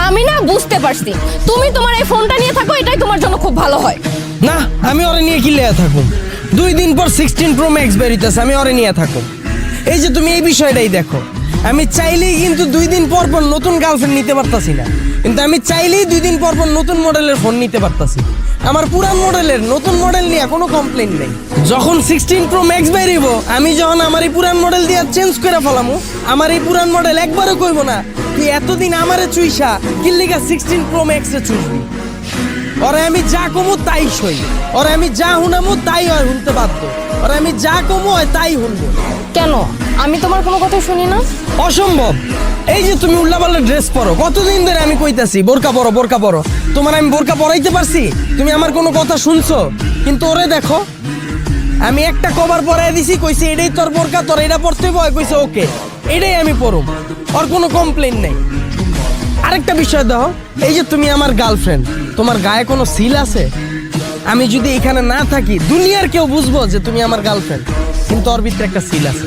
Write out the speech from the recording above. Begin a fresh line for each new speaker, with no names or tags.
আমি না বুঝতে পারছি, তুমি তোমার এই ফোনটা নিয়ে থাকো, এটাই তোমার জন্য খুব ভালো হয়।
না, আমি ওরে নিয়ে কি লেয়া থাকুম? 2 দিন পর 16 Pro Max বেরিতেছে, আমি ওরে নিয়ে থাকুম। এই যে তুমি এই বিষয়টাই দেখো, আমি চাইলেই কিন্তু 2 দিন পর পর নতুন গার্লফ্রেন্ড নিতে পারতাছি না, কিন্তু আমি চাইলেই 2 দিন পর পর নতুন মডেলের ফোন নিতে পারতাছি। আমার পুরান মডেলের নতুন মডেল নিয়ে কোনো কমপ্লেইন নেই। যখন 16 Pro Max বেরিব, আমি যখন আমার এই পুরান মডেল দিয়ে চেঞ্জ করে ফেলামু, আমার এই পুরান মডেল একবারও কইব না তুই এতদিন আমারে চুইসা কিল্লিগা 16 Pro Max এ চুইবি। ওরে আমি যা কমু তাই সই, ওরে আমি যা হুনামু তাই হয় শুনতে বাধ্য, ওরে আমি যা কমু হয় তাই শুনবো।
কেন? আমি তোমার কোনো কথা শুনি না?
অসম্ভব। এই যে তুমি উল্লাপাল্লা ড্রেস পরো, কতদিন ধরে আমি কইতাছি বোরকা পরো বোরকা পরো, তোমার আমি বোরকা পরাইতে পারছি? তুমি আমার কোনো কথা শুনছো? কিন্তু ওরে দেখো, আমি একটা কভার পরাই দিছি, কইছি এটাই তোর বোরকা, তোর এটা পরতে হয়, কইছে ওকে, এটাই আমি পরুম, ওর কোনো কমপ্লেইন নেই। আরেকটা বিষয় দেখো, এই যে তুমি আমার গার্লফ্রেন্ড, তোমার গায়ে কোনো সিল আছে? আমি যদি এখানে না থাকি দুনিয়ার কেউ বুঝবো যে তুমি আমার গার্লফ্রেন্ড, কিন্তু ওর ভিতরে একটা সিল আছে।